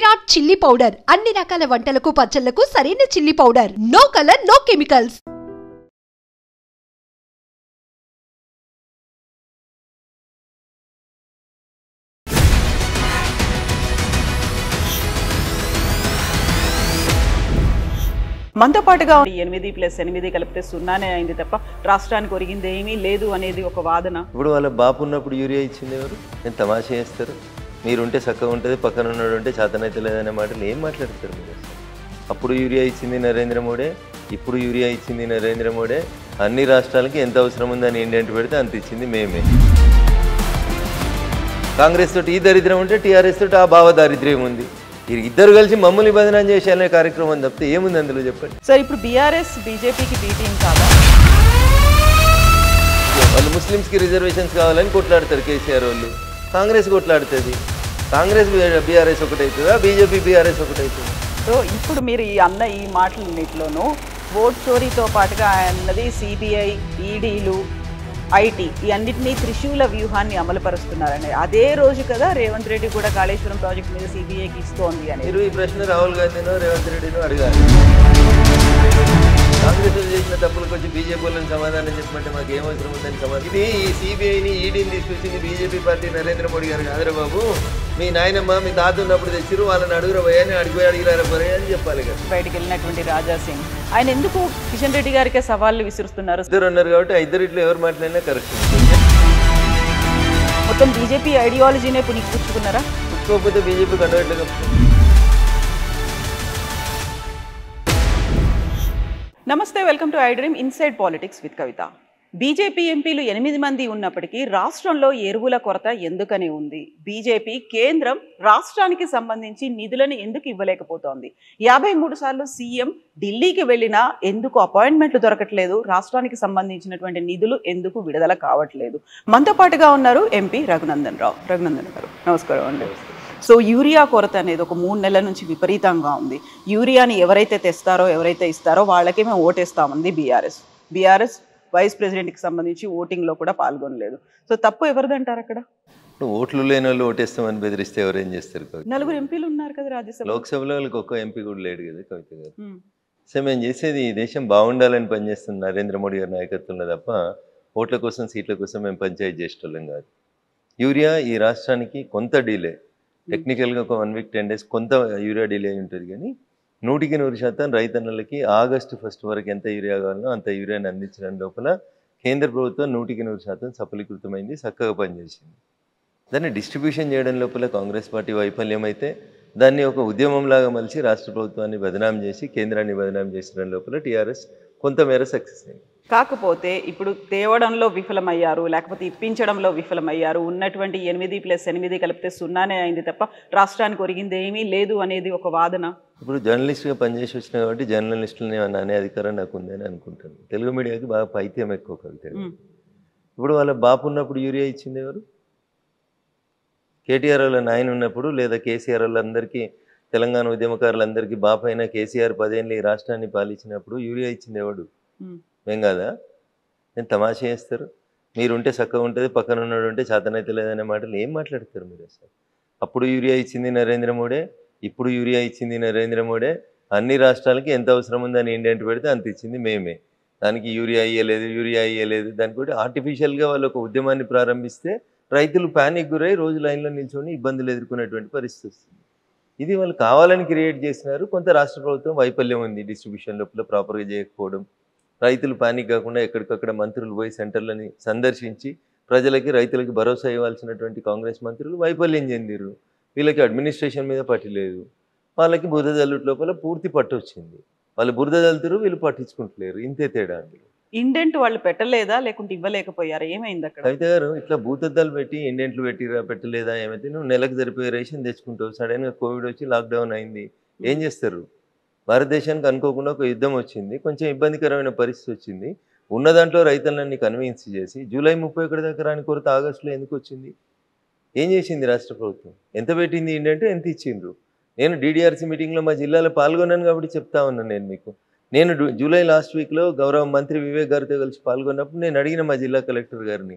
Virat chilli powder అన్ని రకాల వంటలకు పచ్చళ్లకు సరైన chilli powder. No colour, no chemicals. మనతో పాటుగా 8+8 కలిపితే 0 అయింది తప్ప రాష్ట్రానికి ఒరిగింది ఏమీ లేదు అనేది ఒక వాదన. ఇప్పుడు వాళ్ళ బాపు ఉన్నప్పుడు యూరియా ఇచ్చింది ఎవరు? నేను తమాషా చేస్తారు. మీరుంటే చక్కగా ఉంటుంది, పక్కన ఉన్నాడు ఉంటే చేతనైతే లేదనే మాటలు ఏం మాట్లాడతారు మీరు? అప్పుడు యూరియా ఇచ్చింది నరేంద్ర మోడీ, ఇప్పుడు యూరియా ఇచ్చింది నరేంద్ర మోడీ. అన్ని రాష్ట్రాలకి ఎంత అవసరం ఉందని ఇండియన్ పెడితే అంత ఇచ్చింది మేమే. కాంగ్రెస్ తోటి ఈ దరిద్రం ఉంటే టీఆర్ఎస్ తోటి ఆ భావ దారిద్ర్యం ఉంది. ఇద్దరు కలిసి మమ్మల్ని బదనాం చేసే కార్యక్రమం తప్పితే ఏముంది అందులో చెప్పండి. సార్ ఇప్పుడు బీఆర్ఎస్ బీజేపీకి బీటీం కాదా? వాళ్ళు ముస్లిమ్స్కి రిజర్వేషన్స్ కావాలని కొట్లాడతారు కేసీఆర్ వాళ్ళు. కాంగ్రెస్ కొట్లాడుతుంది. కాంగ్రెస్ బీఆర్ఎస్ ఒకటవుతుందా, బీజేపీ బీఆర్ఎస్ ఒకటవుతుంది? సో ఇప్పుడు మీరు ఈ మాటలన్నింటిలోనూ ఓట్ చోరీతో పాటుగా అన్నది సిబిఐ, ఈడీలు, ఐటీ ఈ అన్నింటినీ త్రిశూల వ్యూహాన్ని అమలుపరుస్తున్నారని అదే రోజు కదా రేవంత్ రెడ్డి కూడా కాళేశ్వరం ప్రాజెక్ట్ మీద సిబిఐకి ఇస్తోంది అని. మీరు ఈ ప్రశ్న రాహుల్ గాంధీనో రేవంత్ రెడ్డినో అడగాలి. కాంగ్రెస్ చేసిన తప్పులకు వచ్చి బీజేపీ వాళ్ళని సమాధానం చెప్పమంటే మాకు ఏమవసరం ఉందని సమాధానం. ఇది ఈ సిబిఐని ఈడీని తీసుకొచ్చింది బీజేపీ పార్టీ నరేంద్ర మోడీ గారు కాదురా బాబు. మీ నాయనమ్మ మీ తాత ఉన్నప్పుడు తెచ్చిరు, వాళ్ళని అడుగురా భయాన్ని అడిగిరారా భయ అని చెప్పాలి కదా. బయటకు వెళ్ళినటువంటి రాజా సింగ్ ఆయన ఎందుకు కిషన్ రెడ్డి గారికే సవాళ్ళు విసురుస్తున్నారు? ఇద్దరు ఉన్నారు కాబట్టి ఆ ఇద్దరిట్లో ఎవరు మాట్లాడినా కరెక్ట్. మొత్తం బీజేపీ ఐడియాలజీనే పుచ్చుకున్నారా? పుచ్చుకోకపోతే బీజేపీ కండవట్లేదు. నమస్తే, welcome to I dream inside politics with Kavitha. BJP ఎంపీలు 8 మంది ఉన్నప్పటికీ రాష్ట్రంలో ఎరువుల కొరత ఎందుకని ఉంది? బీజేపీ కేంద్రం రాష్ట్రానికి సంబంధించి నిధులను ఎందుకు ఇవ్వలేకపోతోంది? 53 సార్లు సీఎం ఢిల్లీకి వెళ్ళినా ఎందుకు అపాయింట్మెంట్లు దొరకట్లేదు? రాష్ట్రానికి సంబంధించినటువంటి నిధులు ఎందుకు విడుదల కావట్లేదు? మనతో పాటుగా ఉన్నారు ఎంపీ రఘునందన్ రావు. రఘునందన్ గారు నమస్కారం అండి. సో యూరియా కొరత అనేది ఒక 3 నెలల నుంచి విపరీతంగా ఉంది. యూరియాని ఎవరైతే తెస్తారో ఎవరైతే ఇస్తారో వాళ్ళకే మేము ఓటేస్తామంది బీఆర్ఎస్ వైస్ ప్రెసిడెంట్కి సంబంధించి ఓటింగ్లో కూడా పాల్గొనలేదు. సో తప్పు ఎవరిదంటారు అక్కడ? ఓట్లు లేని వాళ్ళు ఓటేస్తామని బెదిరిస్తే ఎవరేం చేస్తారు? 4 ఎంపీలు ఉన్నారు కదా రాజ్యసభ. లోక్సభలో వాళ్ళకి ఒక్క ఎంపీ కూడా లేడు కదా కవిత గారు. సో మేము చేసేది ఈ దేశం బాగుండాలని పనిచేస్తుంది నరేంద్ర మోడీ గారి నాయకత్వంలో తప్ప ఓట్ల కోసం సీట్ల కోసం మేము పంచాయతీ చేసేటోళ్ళం కాదు. యూరియా ఈ రాష్ట్రానికి కొంత డిలే, టెక్నికల్గా ఒక 1 వీక్ 10 డేస్ కొంత యూరియా డిలే ఉంటుంది. కానీ 100% రైతన్నలకి ఆగస్టు 1 వరకు ఎంత యూరియా కావాలనో అంత యూరియాని అందించడం లోపల కేంద్ర ప్రభుత్వం 100% సఫలీకృతమైంది, చక్కగా పనిచేసింది. దాన్ని డిస్ట్రిబ్యూషన్ చేయడం లోపల కాంగ్రెస్ పార్టీ వైఫల్యం అయితే దాన్ని ఒక ఉద్యమంలాగా మలిచి రాష్ట్ర ప్రభుత్వాన్ని బదనాం చేసి కేంద్రాన్ని బదనాం చేసడం లోపల టీఆర్ఎస్ కొంతమేర సక్సెస్ అయింది. కాకపోతే ఇప్పుడు తేవడంలో విఫలమయ్యారు, లేకపోతే ఇప్పించడంలో విఫలమయ్యారు. ఉన్నటువంటి 8+8 కలిపితే 0 అయింది తప్ప రాష్ట్రానికి ఒరిగింది ఏమీ లేదు అనేది ఒక వాదన. ఇప్పుడు జర్నలిస్ట్గా పనిచేసి వచ్చిన కాబట్టి జర్నలిస్టులని అనే అధికారం నాకు ఉందని అనుకుంటాను. తెలుగు మీడియాకి బాగా పైత్యం ఎక్కువ కవిత. ఇప్పుడు వాళ్ళ బాపు ఉన్నప్పుడు యూరియా ఇచ్చింది ఎవరు? కేటీఆర్ వాళ్ళ నాయన ఉన్నప్పుడు లేదా కేసీఆర్ వాళ్ళందరికీ తెలంగాణ ఉద్యమకారులందరికీ బాపు అయినా కేసీఆర్ 10 ఏళ్ళు ఈ రాష్ట్రాన్ని పాలించినప్పుడు యూరియా ఇచ్చింది ఎవడు? మేం కాదా? నేను తమాషా చేస్తారు. మీరుంటే చక్కగా ఉంటుంది, పక్కన ఉన్నాడు ఉంటే చేతనైతే లేదనే మాటలు ఏం మాట్లాడతారు మీరు అసలు? అప్పుడు యూరియా ఇచ్చింది నరేంద్ర మోడీ, ఇప్పుడు యూరియా ఇచ్చింది నరేంద్ర మోడీ. అన్ని రాష్ట్రాలకి ఎంత అవసరం ఉందని ఇండియన్ పెడితే అంత ఇచ్చింది మేమే. దానికి యూరియా ఇయ్యలేదు. దానికి కూడా ఆర్టిఫిషియల్గా వాళ్ళు ఒక ఉద్యమాన్ని ప్రారంభిస్తే రైతులు ప్యానిక్ గురై రోజు లైన్లో నిల్చొని ఇబ్బందులు ఎదుర్కొనేటువంటి పరిస్థితి వస్తుంది. ఇది వాళ్ళు కావాలని క్రియేట్ చేసినారు. కొంత రాష్ట్ర ప్రభుత్వం వైఫల్యం ఉంది, డిస్ట్రిబ్యూషన్ లోపల ప్రాపర్గా చేయకపోవడం. రైతులు పానిక్ కాకుండా ఎక్కడికక్కడ మంత్రులు పోయి సెంటర్లని సందర్శించి ప్రజలకి రైతులకి భరోసా ఇవ్వాల్సినటువంటి కాంగ్రెస్ మంత్రులు వైఫల్యం చెందిరు. వీళ్ళకి అడ్మినిస్ట్రేషన్ మీద పట్టు లేదు. వాళ్ళకి బురద జల్లుట లోపల పూర్తి పట్టు వచ్చింది. వాళ్ళు బురద జల్లుతారు, వీళ్ళు పట్టించుకుంటలేరు. ఇంతే తేడా అందులో. ఇండెంట్ వాళ్ళు పెట్టలేదా లేకుంటే ఇవ్వలేకపోయారా? ఏమైంది అక్కడ? కవిత గారు ఇట్లా భూతద్దాలు పెట్టి ఇండెంట్లు పెట్టలేదా ఏమైతే నువ్వు నెలకు సరిపోయే రేషన్ తెచ్చుకుంటావు. సడన్గా కోవిడ్ వచ్చి లాక్డౌన్ అయింది, ఏం చేస్తారు? భారతదేశానికి అనుకోకుండా ఒక యుద్ధం వచ్చింది, కొంచెం ఇబ్బందికరమైన పరిస్థితి వచ్చింది. ఉన్న దాంట్లో రైతులన్నీ కన్విన్స్ చేసి జూలై 31 దాకా రాని కొరత ఆగస్టులో ఎందుకు వచ్చింది? ఏం చేసింది రాష్ట్ర ప్రభుత్వం? ఎంత పెట్టింది ఇండియా? ఎంత ఇచ్చిండ్రు? నేను డీడీఆర్సీ మీటింగ్లో మా జిల్లాలో పాల్గొన్నాను కాబట్టి చెప్తా ఉన్నాను. నేను జూలై లాస్ట్ వీక్లో గౌరవ మంత్రి వివేక్ గారితో కలిసి పాల్గొన్నప్పుడు నేను అడిగిన మా జిల్లా కలెక్టర్ గారిని,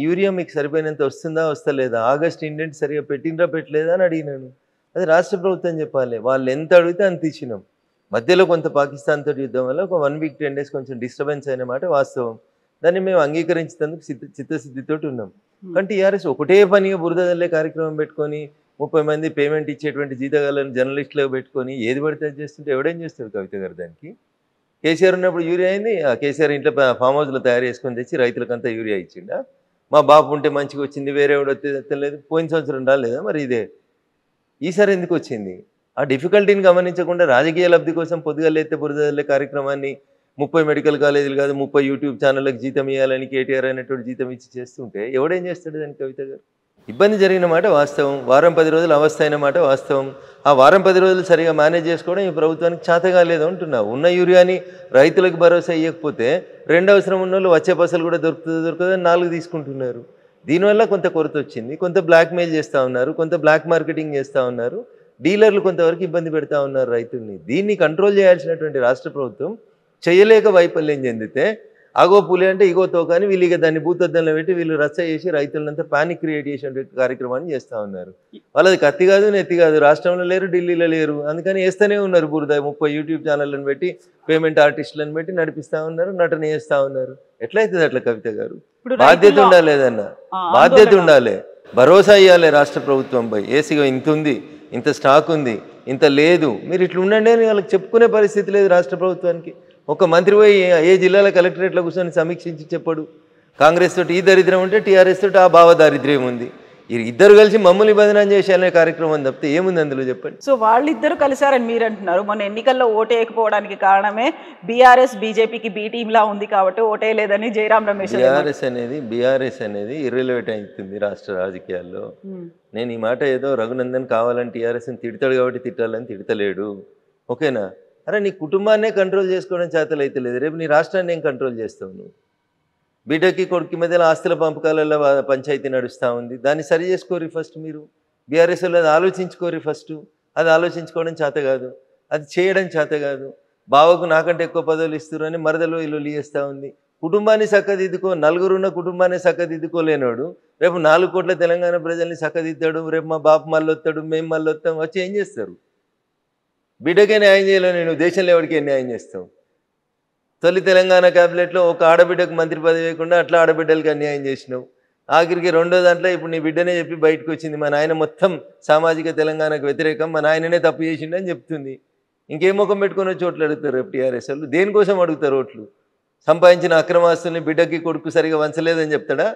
యూరియా మీకు సరిపోయినంత వస్తుందా వస్తలేదా? ఆగస్ట్ ఇండెంట్ సరిగా పెట్టిండ్రా పెట్టలేదా అని అడిగినాను. అది రాష్ట్ర ప్రభుత్వం చెప్పాలి. వాళ్ళు ఎంత అడిగితే అంత ఇచ్చినాం. మధ్యలో కొంత పాకిస్తాన్ తోటి యుద్ధం వల్ల ఒక 1 వీక్ 10 డేస్ కొంచెం డిస్టర్బెన్స్ అయిన మాట వాస్తవం. దాన్ని మేము అంగీకరించేందుకు చిత్తశుద్ధితోటి ఉన్నాం. కానీ టీఆర్ఎస్ ఒకటే పనిగా బురద జల్లే కార్యక్రమం పెట్టుకొని 30 మంది పేమెంట్ ఇచ్చేటువంటి జీతగాళ్ళని జర్నలిస్టులకు పెట్టుకొని ఏది పడితే అది చేస్తుంటే ఎవడేం చేస్తాడు కవిత గారు? దానికి కేసీఆర్ ఉన్నప్పుడు యూరియా అయింది. ఆ కేసీఆర్ ఇంట్లో ఫామ్ హౌస్లో తయారు చేసుకొని తెచ్చి రైతులకంతా యూరియా ఇచ్చిండా? మా బాబు ఉంటే మంచిగా వచ్చింది, వేరే ఎవడో తెలియదు. పోయిన సంవత్సరం రాలేదా మరి? ఇదే ఈసారి ఎందుకు వచ్చింది? ఆ డిఫికల్టీని గమనించకుండా రాజకీయ లబ్ధి కోసం పొద్దుగలేస్తే బురద జల్లే కార్యక్రమాన్ని 30 మెడికల్ కాలేజీలు కాదు 30 యూట్యూబ్ ఛానళ్ళకి జీతం ఇవ్వాలని కేటీఆర్ అనేటువంటి జీతం ఇచ్చి చేస్తుంటే ఎవడేం చేస్తాడు దానికి? కవిత గారు ఇబ్బంది జరిగిన మాట వాస్తవం. వారం 10 రోజులు అవస్థ అయిన మాట వాస్తవం. ఆ వారం 10 రోజులు సరిగా మేనేజ్ చేసుకోవడం ఈ ప్రభుత్వానికి చేతగా లేదు అంటున్నా. ఉన్న యూరియాని రైతులకు భరోసా ఇవ్వకపోతే రెండు అవసరం ఉన్న వాళ్ళు వచ్చే పసలు కూడా దొరుకుతుందని 4 తీసుకుంటున్నారు. దీనివల్ల కొంత కొరత వచ్చింది. కొంత బ్లాక్మెయిల్ చేస్తూ ఉన్నారు, కొంత బ్లాక్ మార్కెటింగ్ చేస్తూ ఉన్నారు, డీలర్లు కొంతవరకు ఇబ్బంది పెడతా ఉన్నారు రైతుల్ని. దీన్ని కంట్రోల్ చేయాల్సినటువంటి రాష్ట్ర ప్రభుత్వం చేయలేక వైఫల్యం చెందితే అగో పులి అంటే ఇగో తోకని వీళ్ళు ఇక దాన్ని భూతద్దంలో పెట్టి వీళ్ళు రచ్చ చేసి రైతులంతా పానిక్ క్రియేట్ చేసే కార్యక్రమాన్ని చేస్తూ ఉన్నారు. వాళ్ళది కత్తి కాదు నెత్తి కాదు, రాష్ట్రంలో లేరు, ఢిల్లీలో లేరు, అందుకని వేస్తూనే ఉన్నారు బురద. 30 యూట్యూబ్ ఛానళ్ళని పెట్టి పేమెంట్ ఆర్టిస్టులను పెట్టి నడిపిస్తూ ఉన్నారు, నటన చేస్తూ ఉన్నారు. ఎట్లయితుంది అట్లా కవిత గారు? బాధ్యత ఉండాలి, ఏదన్నా బాధ్యత ఉండాలి, భరోసా ఇవ్వాలి రాష్ట్ర ప్రభుత్వంపై. ఏసీగా ఇంత ఉంది, ఇంత స్టాక్ ఉంది, ఇంత లేదు, మీరు ఇట్లా ఉండండి అని వాళ్ళకి చెప్పుకునే పరిస్థితి లేదు రాష్ట్ర ప్రభుత్వానికి. ఒక మంత్రి పోయి ఏ జిల్లాలో కలెక్టరేట్లో కూర్చొని సమీక్షించి చెప్పడు. కాంగ్రెస్ తోటి ఈ దరిద్రం ఉంటే టీఆర్ఎస్ తోటి ఆ భావ దారిద్ర్యం ఉంది. ఇద్దరు కలిసి మమ్మల్ని బదనాం చేసేయాలనే కార్యక్రమం తప్పితే ఏముంది అందులో చెప్పండి. సో వాళ్ళిద్దరు కలిసారని మీరు అంటున్నారు. మొన్న ఎన్నికల్లో ఓటేయకపోవడానికి కారణమే బీఆర్ఎస్ బీజేపీకి బీ టీంలా ఉంది కాబట్టి ఓటేయలేదని జయరాం రమేష్. బీఆర్ఎస్ అనేది ఇర్రెలెవెంట్ అవుతుంది రాష్ట్ర రాజకీయాల్లో. నేను ఈ మాట ఏదో రఘునందన్ కావాలని టీఆర్ఎస్ని తిడతాడు కాబట్టి తిట్టాలని తిడతలేడు, ఓకేనా? అరే నీ కుటుంబాన్నే కంట్రోల్ చేసుకోవడం చేతలు అయితే లేదు, రేపు నీ రాష్ట్రాన్ని ఏం కంట్రోల్ చేస్తావు నువ్వు? బిడ్డకి కొడుకు మధ్యలో ఆస్తుల పంపకాలలో పంచాయతీ నడుస్తూ ఉంది, దాన్ని సరి చేసుకోరు ఫస్ట్. మీరు బీఆర్ఎస్లో అది ఆలోచించుకోరు ఫస్ట్. అది ఆలోచించుకోవడం చేత కాదు, అది చేయడం చేత కాదు. బావకు నాకంటే ఎక్కువ పదవులు ఇస్తారు అని మరదలు ఇల్లు చేస్తూ ఉంది. కుటుంబాన్ని చక్కదిద్దుకో, నలుగురున్న కుటుంబాన్ని చక్కదిద్దుకోలేనోడు రేపు 4 కోట్ల తెలంగాణ ప్రజల్ని చక్కదిద్దాడు, రేపు మా బాపు మళ్ళీ వస్తాడు, మేము మళ్ళీ వస్తాం, వచ్చి ఏం చేస్తారు? బిడ్డకే న్యాయం చేయలేవు, నేను దేశంలో ఎవరికి న్యాయం చేస్తావు? తొలి తెలంగాణ క్యాబినెట్లో ఒక ఆడబిడ్డకు మంత్రి పదవి వేయకుండా అట్లా ఆడబిడ్డలకి అన్యాయం చేసినావు. ఆఖరికి రెండో దాంట్లో ఇప్పుడు నీ బిడ్డనే చెప్పి బయటకు వచ్చింది, మా నాయన మొత్తం సామాజిక తెలంగాణకు వ్యతిరేకం, మా నాయననే తప్పు చేసిండు అని చెప్తుంది. ఇంకేం ముఖం పెట్టుకుని వచ్చి ఓట్లు అడుగుతారు రేపు టీఆర్ఎస్ వాళ్ళు? దేనికోసం అడుగుతారు ఓట్లు? సంపాదించిన అక్రమాస్తుల్ని బిడ్డకి కొడుకు సరిగా వంచలేదని చెప్తాడా?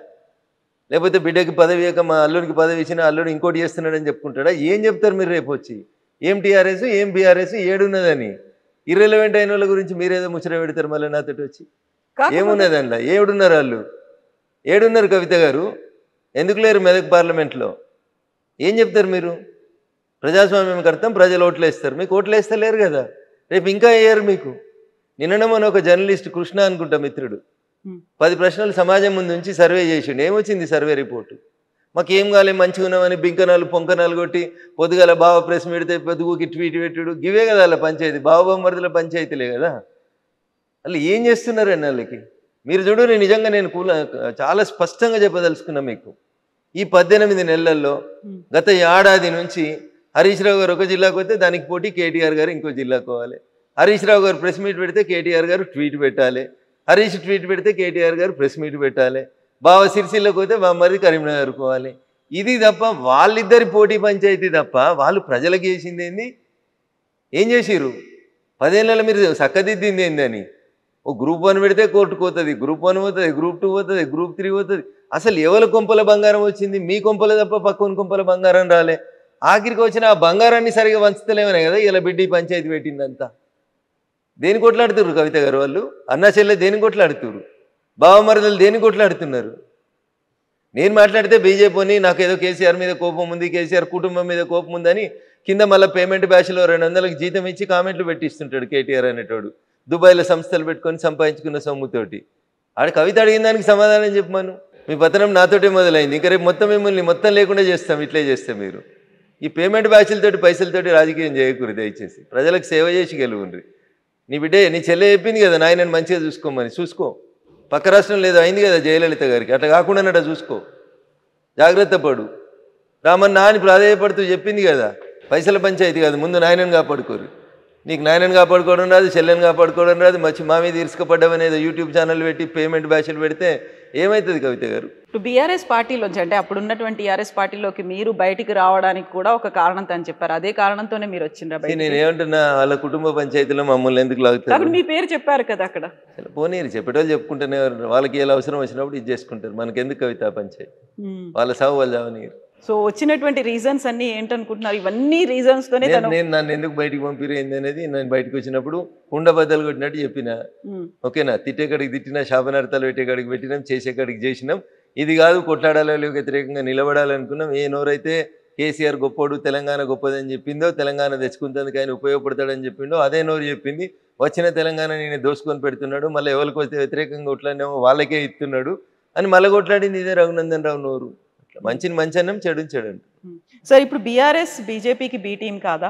లేకపోతే బిడ్డకి పదవి వేయక మా అల్లుడికి పదవి ఇచ్చినా అల్లుడు ఇంకోటి చేస్తున్నాడని చెప్పుకుంటాడా? ఏం చెప్తారు మీరు రేపు వచ్చి? ఏం టీఆర్ఎస్ ఏం బీఆర్ఎస్ ఏడున్నదని ఇర్రెలవెంట్ అయిన వాళ్ళ గురించి మీరేదో ముచ్చట పెడతారు మళ్ళీ నాతోటి వచ్చి. ఏమున్నది అందులో? ఏడున్నారు వాళ్ళు, ఏడున్నారు కవిత గారు? ఎందుకు లేరు మెదక్ పార్లమెంట్లో? ఏం చెప్తారు మీరు? ప్రజాస్వామ్యం కర్తం, ప్రజలు ఓట్లు వేస్తారు, మీకు ఓట్లు వేస్తలేరు కదా, రేపు ఇంకా వేయరు మీకు. నిన్ననే మన ఒక జర్నలిస్ట్ కృష్ణ అనుకుంటా మిత్రుడు 10 ప్రశ్నలు సమాజం ముందు నుంచి సర్వే చేసిండు. ఏమొచ్చింది సర్వే రిపోర్టు? మాకేం కాలే, మంచిగా ఉన్నామని బింకనాలు పొంకనాలు కొట్టి పొద్దుగాల బావ ప్రెస్ పెడితే పొద్దుగుకి ట్వీట్ పెట్టుడు, గివే కదా అలా పంచాయతీ, బావమరుదుల పంచాయతీలే కదా. అలా ఏం చేస్తున్నారండి వాళ్ళకి? మీరు చూడు, నిజంగా నేను చాలా స్పష్టంగా చెప్పదలుచుకున్నా మీకు. ఈ 18 నెలల్లో గత ఏడాది నుంచి హరీష్ రావు గారు ఒక జిల్లాకు వస్తే దానికి పోటీ కేటీఆర్ గారు ఇంకో జిల్లాకు పోవాలి. హరీష్ రావు గారు ప్రెస్ మీట్ పెడితే కేటీఆర్ గారు ట్వీట్ పెట్టాలి, హరీష్ ట్వీట్ పెడితే కేటీఆర్ గారు ప్రెస్ మీట్ పెట్టాలి, బావ సిరిసిల్లకు పోతే మరి కరీంనగర్ పోవాలి. ఇది తప్ప వాళ్ళిద్దరి పోటీ పంచాయతీ తప్ప వాళ్ళు ప్రజలకు చేసింది ఏంది? ఏం చేసిర్రు? 10 ఏళ్ళలో మీరు చక్కదిద్దింది ఏందని? ఓ గ్రూప్ 1 పెడితే కోర్టుకు పోతుంది, గ్రూప్ 1 పోతుంది, గ్రూప్ 2 పోతుంది, గ్రూప్ 3 పోతుంది. అసలు ఎవరి కొంపల బంగారం వచ్చింది? మీ కొంపల తప్ప పక్కన కొంపల బంగారం రాలే. ఆఖరికి వచ్చిన ఆ బంగారాన్ని సరిగా వంచుతలేమనే కదా ఇలా బిడ్డి పంచాయతీ పెట్టిందంతా. దేని కొట్లాడుతున్నారు కవిత గారు వాళ్ళు? అన్నా చెల్లె దేని కొట్లాడుతున్నారు? బావమరదలు దేని కొట్లాడుతున్నారు? నేను మాట్లాడితే బీజేపీని నాకు ఏదో కేసీఆర్ మీద కోపం ఉంది, కేసీఆర్ కుటుంబం మీద కోపం ఉందని కింద మళ్ళీ పేమెంట్ బ్యాచ్లో 200లకు జీతం ఇచ్చి కామెంట్లు పెట్టిస్తుంటాడు కేటీఆర్ అనేటోడు. దుబాయ్లో సంస్థలు పెట్టుకొని సంపాదించుకున్న సొమ్ముతోటి. ఆడ కవిత అడిగిన దానికి సమాధానం చెప్పమాను. మీ పతనం నాతోటే మొదలైంది, ఇంకా రేపు మొత్తం మిమ్మల్ని మొత్తం లేకుండా చేస్తాం ఇట్లే చేస్తే. మీరు ఈ పేమెంట్ బ్యాచ్లతోటి పైసలతోటి రాజకీయం చేయకూరు దయచేసి. ప్రజలకు సేవ చేసి గెలువుండ్రి. నీ బిడ్డే నీ చెల్లె చెప్పింది కదా నాయనని మంచిగా చూసుకోమని, చూసుకో. పక్క రాష్ట్రం లేదో అయింది కదా జయలలిత గారికి, అట్లా కాకుండా నట చూసుకో, జాగ్రత్త పడు. రామన్న అని ప్రాధాన్యపడుతూ చెప్పింది కదా, పైసల పంచాయతీ కాదు, ముందు నాయనని కాపాడుకోరు. నీకు నాయనని కాపాడుకోవడం రాదు, చెల్లెని కాపాడుకోవడం రాదు, మా మీద ఇరుసుకపడ్డామనేది యూట్యూబ్ ఛానల్ పెట్టి పేమెంట్ బ్యాచ్లు పెడితే ఏమవుతుంది కవిత గారు? ఇప్పుడు బీఆర్ఎస్ పార్టీలోంచి, అంటే అప్పుడు ఉన్నటువంటి టీఆర్ఎస్ పార్టీలోకి మీరు బయటికి రావడానికి కూడా ఒక కారణం అని చెప్పారు. అదే కారణంతోనే మీరు వచ్చిండ్రా బయటికి? నేను ఏమంటున్నా, వాళ్ళ కుటుంబ పంచాయతీలో మమ్మల్ని ఎందుకు లాగుతారు? మీ పేరు చెప్పారు కదా అక్కడ. పోనీరు, చెప్పేటోళ్ళు చెప్పుకుంటూనే వాళ్ళకి ఎలా అవసరం వచ్చినప్పుడు ఇది చేసుకుంటారు. మనకెందుకు కవిత పంచాయతీ? వాళ్ళ సాగు వాళ్ళు చావనీరు. సో వచ్చినటువంటి రీజన్స్ అన్ని ఏంటనుకుంటున్నారు? ఇవన్నీ రీజన్స్ తోనే నేను నన్ను ఎందుకు బయటికి పంపిరేంది అనేది నేను బయటకు వచ్చినప్పుడు కుండబద్దలు కొట్టినట్టు చెప్పిన. ఓకేనా? తిట్టేకాడికి తిట్టినా, శాపనార్థాలు పెట్టేకాడికి పెట్టినాం, చేసేకాడికి చేసినాం. ఇది కాదు కొట్లాడాలి, వ్యతిరేకంగా నిలబడాలనుకున్నాం. ఏ నోరైతే కేసీఆర్ గొప్పోడు, తెలంగాణ గొప్పదని చెప్పిందో, తెలంగాణ తెచ్చుకుంటందుకు ఆయన ఉపయోగపడతాడని చెప్పిండో అదే నోరు చెప్పింది. వచ్చిన తెలంగాణ నేను దోసుకొని పెడుతున్నాడు, మళ్ళీ ఎవరికి వస్తే వ్యతిరేకంగా కొట్లాడినేమో వాళ్ళకే ఇస్తున్నాడు అని మళ్ళీ కొట్లాడింది ఇదే రఘునందన్ రావు నోరు. మంచిని మంచి అన్నం, చెడుని చెడు అంట. సార్ ఇప్పుడు బీఆర్ఎస్ బీజేపీకి బి టీం కాదా?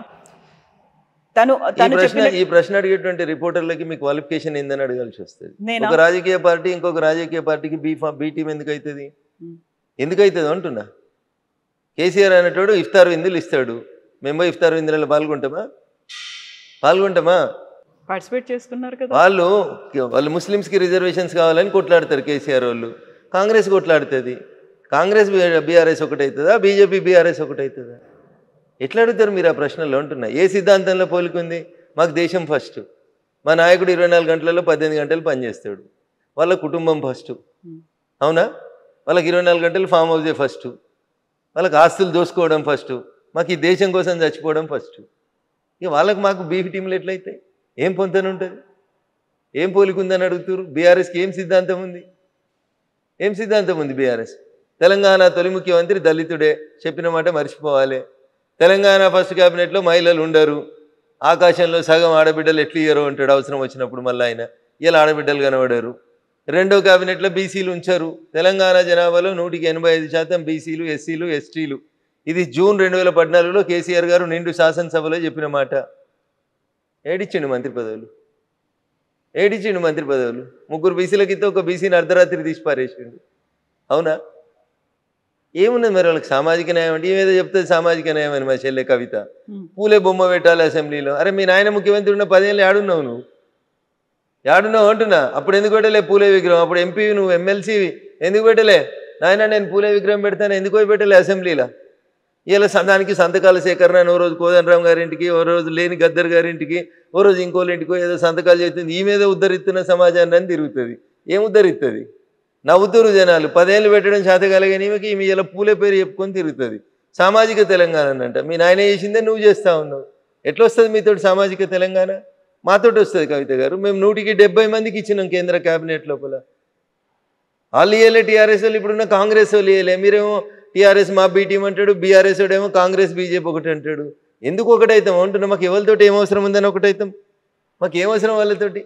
ఈ ప్రశ్న అడిగేటువంటి రిపోర్టర్లకి మీ క్వాలిఫికేషన్ ఏందని అడగాల్సి వస్తుంది. ఒక రాజకీయ పార్టీ ఇంకొక రాజకీయ పార్టీకి బి టీం ఎందుకు అవుతుంది? ఎందుకవుతుంది అంటున్నా. కేసీఆర్ అనేటోడు ఇఫ్తార్ విందులు ఇస్తాడు, మేము ఇఫ్తార్ విందులలో పాల్గొంటామా? పార్టిసిపేట్ చేస్తున్నారు కదా. వాళ్ళు ముస్లిమ్స్కి రిజర్వేషన్స్ కావాలని కొట్లాడతారు కేసీఆర్ వాళ్ళు. కాంగ్రెస్ కొట్లాడుతుంది. కాంగ్రెస్ బీఆర్ఎస్ ఒకటవుతుందా? బీజేపీ బీఆర్ఎస్ ఒకటవుతుందా? ఎట్లా అడుగుతారు మీరు ఆ ప్రశ్నలో అంటున్నా? ఏ సిద్ధాంతంలో పోలికుంది? మాకు దేశం ఫస్ట్, మా నాయకుడు 24 గంటలలో 18 గంటలు పనిచేస్తాడు, వాళ్ళ కుటుంబం ఫస్ట్. అవునా? వాళ్ళకి 24 గంటలు ఫామ్ హౌసే ఫస్ట్, వాళ్ళకి ఆస్తులు దోసుకోవడం ఫస్ట్, మాకు ఈ దేశం కోసం చచ్చిపోవడం ఫస్ట్. ఇక వాళ్ళకి మాకు బీఫ్ టీంలు ఎట్లయితాయి? ఏం పొంతన ఉంటుంది? ఏం పోలికుందని అడుగుతారు? బీఆర్ఎస్కి ఏం సిద్ధాంతం ఉంది? బీఆర్ఎస్ తెలంగాణ తొలి ముఖ్యమంత్రి దళితుడే, చెప్పిన మాట మర్చిపోవాలి. తెలంగాణ ఫస్ట్ క్యాబినెట్లో మహిళలు ఉండరు, ఆకాశంలో సగం ఆడబిడ్డలు ఎట్లు ఇయ్యరు అంటాడు అవసరం వచ్చినప్పుడు. మళ్ళీ ఆయన ఇలా ఆడబిడ్డలు కనబడారు. రెండో క్యాబినెట్లో బీసీలు ఉంచారు. తెలంగాణ జనాభాలో 185% బీసీలు, ఎస్సీలు, ఎస్టీలు. ఇది జూన్ 2014లో కేసీఆర్ గారు నిండు శాసనసభలో చెప్పిన మాట. ఏడిచ్చిండు మంత్రి పదవులు? 3 బీసీలకితో ఒక బీసీని అర్ధరాత్రి తీసి పారేసిండు. అవునా? ఏమున్నది మరి వాళ్ళకి సామాజిక న్యాయం అంటే? ఏమేదో చెప్తుంది సామాజిక న్యాయం అని మా చెల్లె కవిత. పూలే బొమ్మ పెట్టాలి అసెంబ్లీలో. అరే మీ నాయన ముఖ్యమంత్రి ఉన్న 10 ఏళ్ళు ఏడున్నావు నువ్వు? అంటున్నా. అప్పుడు ఎందుకు పెట్టలే పూలే విగ్రహం? అప్పుడు ఎంపీ నువ్వు, ఎమ్మెల్సీ ఎందుకు పెట్టలే? నాయన నేను పూలే విగ్రహం పెడతాను ఎందుకు పోయి పెట్టలే అసెంబ్లీలో? ఇలా దానికి సంతకాల సేకరణ, ఓ రోజు కోదండరామ్ గారింటికి, ఓ రోజు లేని గద్దర్ గారింటికి, ఓ రోజు ఇంకోళ్ళింటికో ఏదో సంతకాలు చేస్తుంది. ఈ మీద ఉద్ధరిస్తున్న సమాజాన్ని అని తిరుగుతుంది. ఏం ఉద్ధరిస్తుంది? నవ్వుతురు జనాలు. 10 ఏళ్ళు పెట్టడం శాతకాలగాని ఈమె ఇలా పూలే పేరు చెప్పుకొని తిరుగుతుంది. సామాజిక తెలంగాణ అంట. మీ నాయన చేసిందే నువ్వు చేస్తూ ఉన్నావు. ఎట్లా వస్తుంది మీతోటి సామాజిక తెలంగాణ? మాతోటి వస్తుంది కవిత గారు. మేము 170 మందికి ఇచ్చినాం కేంద్ర క్యాబినెట్ లోపల. వాళ్ళు ఇవ్వలే, టీఆర్ఎస్ వాళ్ళు ఇప్పుడున్న కాంగ్రెస్ వాళ్ళు ఇవ్వలే. మీరేమో టీఆర్ఎస్ మా బీ టీం అంటాడు, బీఆర్ఎస్ వాడేమో కాంగ్రెస్ బీజేపీ ఒకటి అంటాడు. ఎందుకు ఒకటైతాం అంటున్నా? మాకు ఎవరితోటి ఏం అవసరం ఉందని ఒకటైతాం? మాకు ఏం అవసరం వాళ్ళతోటి?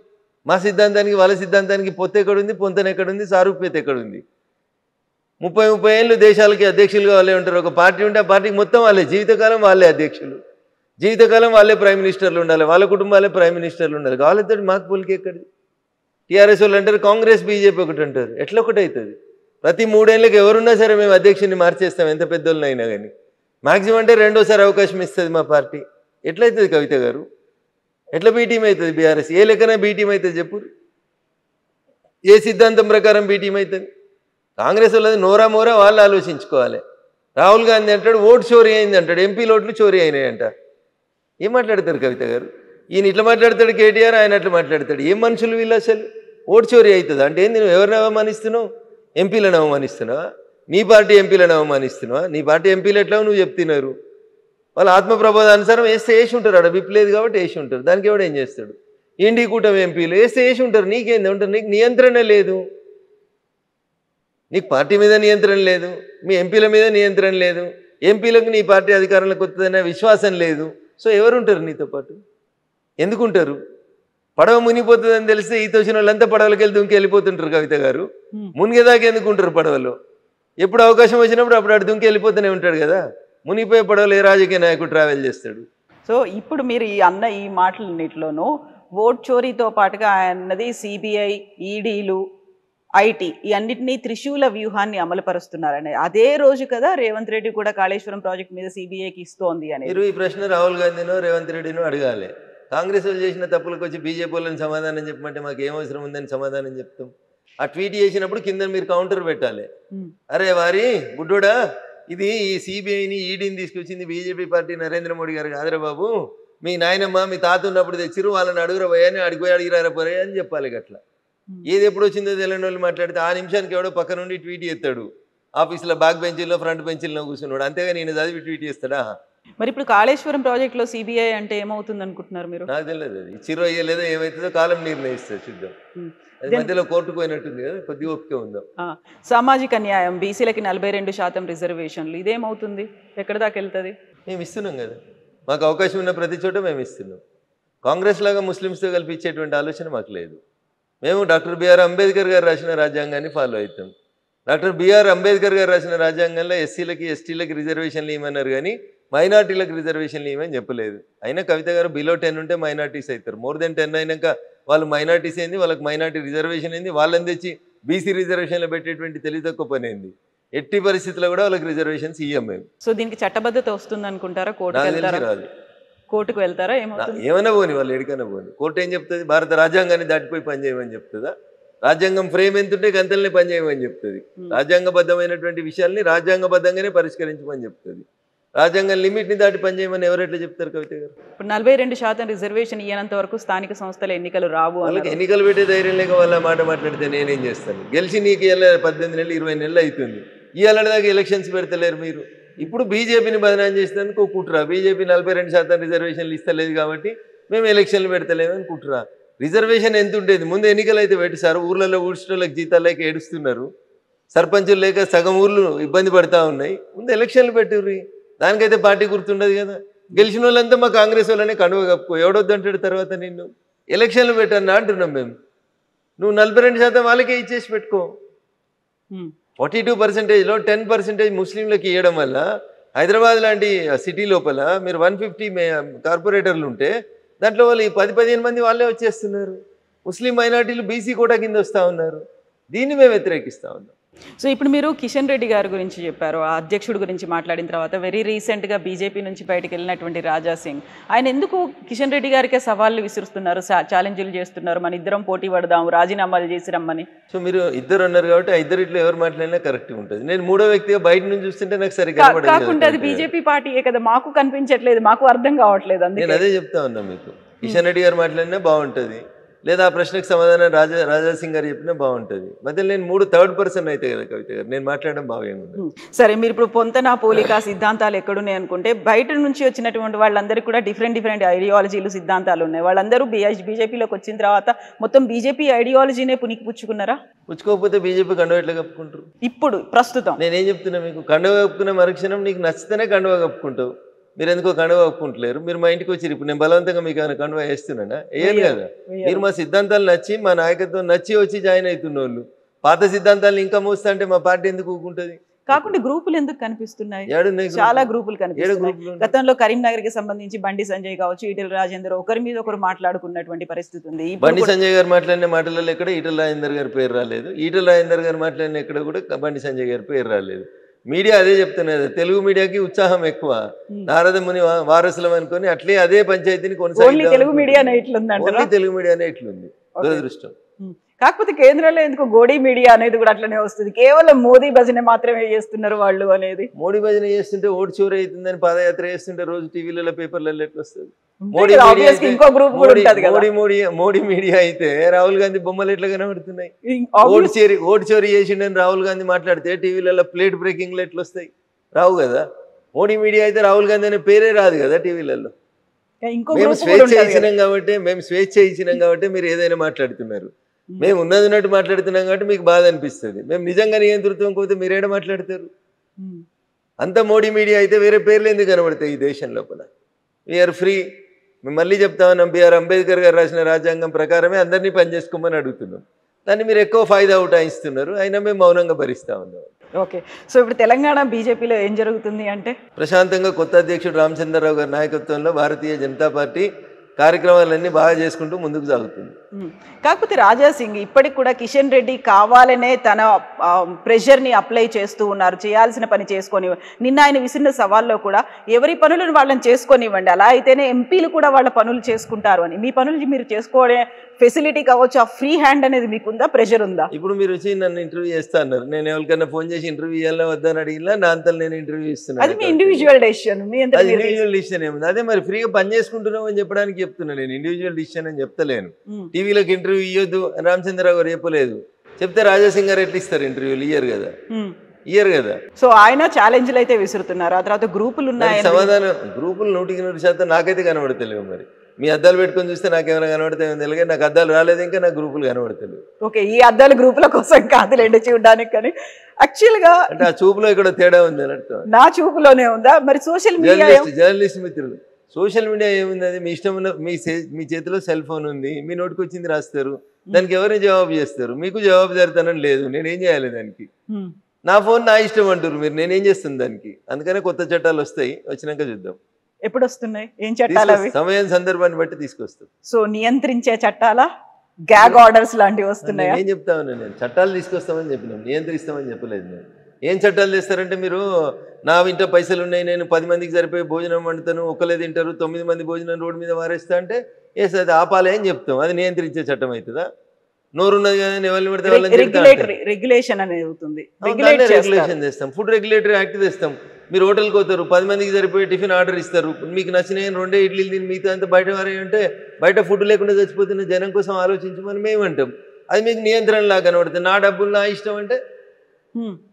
మా సిద్ధాంతానికి వాళ్ళ సిద్ధాంతానికి పొత్తు ఎక్కడుంది, పొంతన ఎక్కడుంది, సారూప్యత ఎక్కడుంది? 30 ఏళ్ళు దేశాలకి అధ్యక్షులుగా వాళ్ళే ఉంటారు. ఒక పార్టీ ఉంటే ఆ పార్టీకి మొత్తం వాళ్ళే, జీవితకాలం వాళ్ళే అధ్యక్షులు, జీవితకాలం వాళ్ళే ప్రైమ్ మినిస్టర్లు ఉండాలి, వాళ్ళ కుటుంబాలే ప్రైమ్ మినిస్టర్లు ఉండాలి. వాళ్ళతో మాకు పోలికి ఎక్కడిది? టీఆర్ఎస్ వాళ్ళు అంటారు కాంగ్రెస్ బీజేపీ ఒకటి అంటారు. ఎట్లా ఒకటి అవుతుంది? ప్రతి 3 ఏళ్ళకి ఎవరున్నా సరే మేము అధ్యక్షుడిని మార్చేస్తాం, ఎంత పెద్దోళ్ళనైనా కానీ. మ్యాక్సిమం అంటే 2వ అవకాశం ఇస్తుంది మా పార్టీ. ఎట్లయితుంది కవిత గారు? ఎట్లా బీ టీం అవుతుంది బీఆర్ఎస్? ఏ లెక్కన బీ టీం అవుతుంది చెప్పు? ఏ సిద్ధాంతం ప్రకారం బీ టీం అవుతుంది? కాంగ్రెస్ వాళ్ళది నోరా మోరా వాళ్ళు ఆలోచించుకోవాలి. రాహుల్ గాంధీ అంటాడు ఓటు చోరీ అయింది అంటాడు, ఎంపీల ఓట్లు చోరీ అయినాయి అంట. ఏం మాట్లాడతారు కవిత గారు? ఈయన ఇట్లా మాట్లాడతాడు కేటీఆర్, ఆయన అట్లా మాట్లాడతాడు. ఏం మనుషులు వీళ్ళు అసలు? ఓటు చోరీ అవుతుంది అంటే ఏంది? నువ్వు ఎవరిని అవమానిస్తున్నావు? ఎంపీలను అవమానిస్తున్నావా? నీ పార్టీ ఎంపీలను అవమానిస్తున్నావా? నీ పార్టీ ఎంపీలు ఎట్లా నువ్వు చెప్తున్నారు? వాళ్ళు ఆత్మప్రబోధానుసారం వేస్తే వేసి ఉంటారు. అక్కడ విప్పలేదు కాబట్టి వేసి ఉంటారు. దానికి ఎవడు ఏం చేస్తాడు? ఇండి కూటమి ఎంపీలు వేస్తే వేసి ఉంటారు. నీకేంది ఉంటారు? నీకు నియంత్రణ లేదు. నీకు పార్టీ మీద నియంత్రణ లేదు, మీ ఎంపీల మీద నియంత్రణ లేదు, ఎంపీలకు నీ పార్టీ అధికారంలోకి వస్తుందనే విశ్వాసం లేదు. సో ఎవరుంటారు నీతో పాటు? ఎందుకుంటారు? పడవ మునిగిపోతుందని తెలిస్తే ఈత వచ్చిన వాళ్ళంతా పడవలకి వెళ్ళి దుంకి వెళ్ళిపోతుంటారు కవిత గారు. మునిగేదాకా ఎందుకుంటారు పడవలో? ఎప్పుడు అవకాశం వచ్చినప్పుడు అప్పుడు అటు దుంకి వెళ్ళిపోతూనే ఉంటాడు కదా. మునిగిపోయే పడవలు ఏ రాజకీయ నాయకుడు ట్రావెల్ చేస్తాడు? సో ఇప్పుడు మీరు ఈ మాటలన్నిటిలోనూ ఓట్ చోరీతో పాటుగా అన్నది సిబిఐ, ఈడీలు, ఐటీ ఈ అన్నిటినీ త్రిశూల వ్యూహాన్ని అమలుపరుస్తున్నారని అదే రోజు కదా రేవంత్ రెడ్డి కూడా కాళేశ్వరం ప్రాజెక్ట్ మీద సిబిఐకి ఇస్తోంది అని. మీరు ఈ ప్రశ్న రాహుల్ గాంధీనో రేవంత్ రెడ్డినో అడగాలి. కాంగ్రెస్ వాళ్ళు చేసిన తప్పులకు వచ్చి బీజేపీ వాళ్ళని సమాధానం చెప్పమంటే మాకు ఏం అవసరం ఉందని సమాధానం చెప్తాం. ఆ ట్వీట్ చేసినప్పుడు కింద మీరు కౌంటర్ పెట్టాలి. అరే వారి బుడ్డోడా, ఇది ఈ సిబిఐని ఈడీని తీసుకొచ్చింది బీజేపీ పార్టీ నరేంద్ర మోడీ గారు కాదురా బాబు, మీ నాయనమ్మ మీ తాత ఉన్నప్పుడు తెచ్చిరు, వాళ్ళని అడుగురా పోయాని అడిగిపోయి అడిగిరారా పోరే అని చెప్పాలి. గట్లా ఏది ఎప్పుడు వచ్చిందో తెలియని వాళ్ళు మాట్లాడితే ఆ నిమిషానికి ఎవడో పక్క నుండి ట్వీట్ చేస్తాడు. ఆఫీస్లో బ్యాక్ బెంచీల్లో ఫ్రంట్ బెంచీల్లో కూర్చున్నాడు, అంతేగా నేను చదివి ట్వీట్ చేస్తాడా? మరి ఇప్పుడు కాళేశ్వరం ప్రాజెక్టులో సిబిఐ అంటే ఏమవుతుంది అనుకుంటున్నారు మీరు? నాకు తెలియదు, అది ఇచ్చిరో అయ్యలేదో ఏమవుతుందో కాలం నిర్ణయిస్తుంది, చూద్దాం. అది మధ్యలో కోర్టుకు పోయినట్టుంది కదా, కొద్దిగా ఓపిక ఉందాం. సామాజిక న్యాయం, బీసీలకి 42% రిజర్వేషన్లు, ఇదేమవుతుంది, ఎక్కడ దాకా వెళ్తుంది? మేము ఇస్తున్నాం కదా, మాకు అవకాశం ఉన్న ప్రతి చోట మేము ఇస్తున్నాం. కాంగ్రెస్ లాగా ముస్లిమ్స్తో కలిపి ఇచ్చేటువంటి ఆలోచన మాకు లేదు. మేము డాక్టర్ బిఆర్ అంబేద్కర్ గారు రాసిన రాజ్యాంగాన్ని ఫాలో అవుతాం. డాక్టర్ బిఆర్ అంబేద్కర్ గారు రాసిన రాజ్యాంగంలో ఎస్సీలకి ఎస్టీలకి రిజర్వేషన్లు ఇవ్వమన్నారు, కానీ మైనార్టీలకు రిజర్వేషన్లు ఇవ్వమని చెప్పలేదు. అయినా కవిత గారు బిలో 10 ఉంటే మైనార్టీస్ అవుతారు, మోర్ దెన్ 10 అయినాక వాళ్ళు మైనార్టీస్ అయింది, వాళ్ళకి మైనార్టీ రిజర్వేషన్ అయింది, వాళ్ళని తెచ్చి బీసీ రిజర్వేషన్లో పెట్టేటువంటి తెలివి తక్కువ పని అయింది. ఎట్టి పరిస్థితుల్లో కూడా వాళ్ళకి రిజర్వేషన్స్ ఇవ్వం మేము. సో దీనికి చట్టబద్ధత వస్తుంది అనుకుంటారా? రాదు. కోర్టుకు వెళ్తారా? ఏమైనా పోని, వాళ్ళు ఎడికైనా పోని, కోర్టు ఏం చెప్తుంది? భారత రాజ్యాంగాన్ని దాటిపోయి పనిచేయమని చెప్తుందా? రాజ్యాంగం ఫ్రేమ్ ఎంతుంటే గంతల్ని పనిచేయమని చెప్తుంది. రాజ్యాంగబద్ధమైనటువంటి విషయాల్ని రాజ్యాంగబద్ధంగానే పరిష్కరించమని చెప్తుంది. రాజ్యాంగం లిమిట్ని దాటి పనిచేయమని ఎవరెట్లా చెప్తారు కవిత గారు? ఇప్పుడు 42% రిజర్వేషన్ ఇయ్యనంత వరకు స్థానిక సంస్థల ఎన్నికలు రావు. వాళ్ళకి ఎన్నికలు పెట్టే ధైర్యం లేక వాళ్ళ మాట మాట్లాడితే నేనేం చేస్తాను? గెలిచి నీకు ఇవాళ 18 నెలలు 20 నెలలు అవుతుంది, ఇవాళ దాకా ఎలక్షన్స్ పెడతలేరు మీరు. ఇప్పుడు బీజేపీని బదనాం చేసినందుకు కుట్ర, బీజేపీ 42% రిజర్వేషన్లు ఇస్తలేదు కాబట్టి మేము ఎలక్షన్లు పెడతలేమని కుట్ర. రిజర్వేషన్ ఎంత ఉండేది? ముందు ఎన్నికలు అయితే పెట్టి సార్, ఊర్లలో ఊడ్చడానికి జీతాలు లేక ఏడుస్తున్నారు, సర్పంచులు లేక సగం ఊర్లు ఇబ్బంది పడతా ఉన్నాయి, ముందు ఎలక్షన్లు పెట్టుర్రి. దానికైతే పార్టీ గుర్తుండదు కదా. గెలిచిన వాళ్ళంతా మా కాంగ్రెస్ వాళ్ళనే కండువ కప్పుకో, ఎవడొద్దంటాడు తర్వాత నిన్ను. ఎలక్షన్లు పెట్టన్నా అంటున్నాం మేము. నువ్వు 42% వాళ్ళకే ఇచ్చేసి పెట్టుకో. 42%లో 10% ముస్లింలకు ఇవ్వడం వల్ల హైదరాబాద్ లాంటి సిటీ లోపల మీరు 150 కార్పొరేటర్లు ఉంటే దాంట్లో వాళ్ళు 10-15 మంది వాళ్ళే వచ్చేస్తున్నారు. ముస్లిం మైనార్టీలు బీసీ కోటా కింద వస్తూ ఉన్నారు. దీన్ని మేము వ్యతిరేకిస్తూ ఉన్నాం. సో ఇప్పుడు మీరు కిషన్ రెడ్డి గారి గురించి చెప్పారు, ఆ అధ్యక్షుడి గురించి మాట్లాడిన తర్వాత వెరీ రీసెంట్గా బీజేపీ నుంచి బయటకు వెళ్ళినటువంటి రాజా సింగ్, ఆయన ఎందుకు కిషన్ రెడ్డి గారికే సవాళ్ళు విసురుస్తున్నారు, ఛాలెంజ్లు చేస్తున్నారు, మన ఇద్దరం పోటీ పడదాం, రాజీనామాలు చేసి రమ్మని? సో మీరు ఇద్దరు అన్నారు కాబట్టి ఆ ఇద్దరిట్లో ఎవరు మాట్లాడినా కరెక్ట్గా ఉంటుంది. నేను మూడో వ్యక్తిగా బయట నుంచి చూస్తుంటే నాకు సరిగ్గా కాకుండా అది బీజేపీ పార్టీయే కదా, మాకు కనిపించట్లేదు, మాకు అర్థం కావట్లేదు. నేను అదే చెప్తా ఉన్నా మీకు. కిషన్ రెడ్డి గారు మాట్లాడినా బాగుంటుంది, లేదా ఆ ప్రశ్నకు సమాధానం రాజా సింగ్ గారు చెప్పినా బాగుంటుంది. మధ్యలో నేను థర్డ్ పర్సన్ అయితే కదా కవిత గారు, నేను మాట్లాడడం బాగుంది. సరే, మీరు ఇప్పుడు పొంతన పోలిక సిద్ధాంతాలు ఎక్కడున్నాయి అనుకుంటే, బయట నుంచి వచ్చినటువంటి వాళ్ళందరికీ కూడా డిఫరెంట్ ఐడియాలజీలు సిద్ధాంతాలు ఉన్నాయి. వాళ్ళందరూ బీజేపీలోకి వచ్చిన తర్వాత మొత్తం బీజేపీ ఐడియాలజీనే పుచ్చుకున్నారా? పుచ్చుకోకపోతే బీజేపీ కండువ ఎట్లా కప్పుకుంటారు? ఇప్పుడు ప్రస్తుతం నేనేం చెప్తున్నా మీకు, కండువ కప్పుకున్న మరుక్షణం నీకు నచ్చితేనే కండువ కప్పుకుంటావు. మీరు ఎందుకో కండువ కప్పుకుంటలేరు. మీరు మా ఇంటికి వచ్చి ఇప్పుడు నేను బలవంతంగా మీకు ఏమైనా కండువ వేస్తున్నానా? వేయను కదా. మీరు మా సిద్ధాంతాలు నచ్చి మా నాయకత్వం నచ్చి వచ్చి జాయిన్ అవుతున్న వాళ్ళు పాత సిద్ధాంతాలు ఇంకా మోస్తా అంటే మా పార్టీ ఎందుకు ఊకుంటుంది? కాకుండా గ్రూపులు ఎందుకు కనిపిస్తున్నాయి? చాలా గ్రూపులు కనిపిస్తున్నాయి. గతంలో కరీంనగర్ కి సంబంధించి బండి సంజయ్ కావచ్చు, ఈటెల రాజేందర్ ఒకరి మీద ఒకరు మాట్లాడుకున్నటువంటి పరిస్థితి ఉంది. బండి సంజయ్ గారు మాట్లాడిన మాటలలో ఎక్కడ ఈటెల రాజేందర్ గారి పేరు రాలేదు, ఈటెల రాజేందర్ గారు మాట్లాడిన ఎక్కడ కూడా బండి సంజయ్ గారి పేరు రాలేదు. మీడియా అదే చెప్తున్నది, తెలుగు మీడియాకి ఉత్సాహం ఎక్కువ, నారద ముని వారసులం అనుకొని అట్లే అదే పంచాయతీని కొనసాగి తెలుగు మీడియానే ఇట్లుంది దురదృష్టం. కాకపోతే కేంద్రంలో ఎందుకు గోడీ మీడియా అనేది కూడా అట్లనే వస్తుంది, కేవలం మోదీ భజన మాత్రమే చేస్తున్నారు వాళ్ళు అనేది. మోడీ భజన చేస్తుంటే ఓటు చోరీ అవుతుందని పాదయాత్ర చేస్తుంటే రోజు టీవీలలో పేపర్లలో ఎట్లా వస్తుంది? మోడీ మీడియా అయితే రాహుల్ గాంధీ బొమ్మలు ఎట్లా కనబడుతున్నాయి? ఓటు చోరీ చేసిండని రాహుల్ గాంధీ మాట్లాడితే టీవీలలో ప్లేట్ బ్రేకింగ్లు ఎట్లా వస్తాయి? రావు కదా. మోడీ మీడియా అయితే రాహుల్ గాంధీ అనే పేరే రాదు కదా టీవీలలో. మేము స్వేచ్ఛ ఇచ్చినాం కాబట్టి మీరు ఏదైనా మాట్లాడుతున్నారు. మేము ఉన్నట్టు మాట్లాడుతున్నాం కాబట్టి మీకు బాధ అనిపిస్తుంది. మేము నిజంగా నియంతృత్వం పోతే మీరేడ మాట్లాడతారు? అంత మోడీ మీడియా అయితే వేరే పేర్లు ఎందుకు కనబడతాయి ఈ దేశం లోపల? We are free. మేము మళ్ళీ చెప్తా ఉన్నాం, బిఆర్ అంబేద్కర్ గారు రాసిన రాజ్యాంగం ప్రకారమే అందరినీ పనిచేసుకోమని అడుగుతున్నాం. దాన్ని మీరు ఎక్కువ ఫాయిదా ఉటాయిస్తున్నారు, అయినా మేము మౌనంగా భరిస్తా ఉన్నాం. ఓకే, సో ఇప్పుడు తెలంగాణ బీజేపీలో ఏం జరుగుతుంది అంటే, ప్రశాంతంగా కొత్త అధ్యక్షుడు రామచంద్రరావు గారి నాయకత్వంలో భారతీయ జనతా పార్టీ కార్యక్రమాలన్నీ బాగా చేసుకుంటూ ముందుకు సాగుతుంది. కాకపోతే రాజాసింగ్ ఇప్పటికి కూడా కిషన్ రెడ్డి కావాలనే తన ప్రెషర్ని అప్లై చేస్తూ ఉన్నారు, చేయాల్సిన పని చేసుకొని. నిన్న ఆయన విసిరిన సవాల్లో కూడా ఎవరి పనులను వాళ్ళని చేసుకొనివ్వండి, అలా అయితేనే ఎంపీలు కూడా వాళ్ళ పనులు చేసుకుంటారు అని. మీ పనులు మీరు చేసుకోవడే ఫెసిలిటీ కావచ్చు, ఆ ఫ్రీ హ్యాండ్ అనేది మీకుందా, ప్రెషర్ ఉందా? ఇప్పుడు మీరు వచ్చి నన్ను ఇంటర్వ్యూ చేస్తా అన్నారు, నేను ఎవరికైనా ఫోన్ చేసి ఇంటర్వ్యూ ఇవ్వాలా వద్దని అడిగినా నా అంతా నేను ఇంటర్వ్యూ ఇస్తున్నాను. అది మీ ఇండివిజువల్ డెసిషన్. ఇండివిజువల్ డిసిషన్ ఏముంది, అదే మరి ఫ్రీగా పని చేసుకుంటున్నాం అని చెప్పడానికి చెప్తున్నా. నేను ఇండివిజువల్ డిసిషన్ అని చెప్తలేను. టీవీలోకి ఇంటర్వ్యూ ఇవ్వద్దు రామచంద్రరావు గారు చెప్పలేదు, చెప్తే రాజాసింగ్ గారు ఎట్లా ఇస్తారు ఇంటర్వ్యూలు? ఇయ్యరు కదా. సో ఆయన ఛాలెంజ్లు అయితే విసురుతున్నారు. ఆ తర్వాత గ్రూపులు ఉన్నాయి, సమాధానం గ్రూపులు 100% నాకైతే కనబడతలేవు. మరి మీ అద్దాలు పెట్టుకొని చూస్తే నాకేమైనా కనబడతాయో తెలియదు, నాకు అద్దాలు రాలేదు, ఇంకా నాకు గ్రూపులు కనబడతలేవు. ఓకే, ఈ అద్దాలు గ్రూపుల కోసం కాదులేండి చూడడానికి, కానీ యాక్చువల్గా అంటే ఆ చూపులో ఇక్కడ తేడా ఉంది అని అర్థం. నా చూపులోనే ఉందా? మరి సోషల్ మీడియా, జర్నలిస్ట్ మిత్రులు, సోషల్ మీడియా ఏముంది, అది మీ ఇష్టం ఉన్న మీ చేతిలో సెల్ ఫోన్ ఉంది, మీ నోటికి వచ్చింది రాస్తారు, దానికి ఎవరిని జవాబు చేస్తారు? మీకు జవాబు జరుగుతానని లేదు, నేనేం చేయాలి దానికి? నా ఫోన్ నా ఇష్టం అంటారు మీరు, నేనేం చేస్తాను దానికి? అందుకనే కొత్త చట్టాలు వస్తాయి, వచ్చినాక చూద్దాం. ఎప్పుడు వస్తున్నాయి? ఏం చట్టాలు అవి? సమయం సందర్భాన్ని బట్టి తీసుకొస్తాం. సో నియంత్రించే చట్టాలా, గ్యాగ్ ఆర్డర్స్ లాంటివి వస్తున్నాయి? ఏం చెప్తామని నేను చట్టాలు తీసుకొస్తామని చెప్పినాం, నియంత్రిస్తామని చెప్పలేదు. నేను ఏం చట్టాలు తెస్తారంటే, మీరు నా ఇంట పైసలు ఉన్నాయి, నేను 10 మందికి సరిపోయి భోజనం వండుతాను, ఒకళ్ళే తింటారు, 9 మంది భోజనం రోడ్డు మీద వారేస్తా అంటే ఏస్ అది ఆపాలే అని చెప్తాం. అది నియంత్రించే చట్టం అవుతుందా? నోరున్నది కదా, ఎవరిని పడితే వాళ్ళని రెగ్యులేషన్ అనేది అవుతుంది. రెగ్యులేషన్ తెస్తాం, ఫుడ్ రెగ్యులేటరీ యాక్ట్ తెస్తాం. మీరు హోటల్కి పోతారు, 10 మందికి సరిపోయి టిఫిన్ ఆర్డర్ ఇస్తారు, మీకు నచ్చిన 2 ఇడ్లీలు తిని మిగతా అంతా బయట వారేంటే బయట ఫుడ్ లేకుండా చచ్చిపోతున్న జనం కోసం ఆలోచించమని మేమంటాం. అది మీకు నియంత్రణ లాగా కనబడుతుంది. నా డబ్బులు నా ఇష్టం అంటే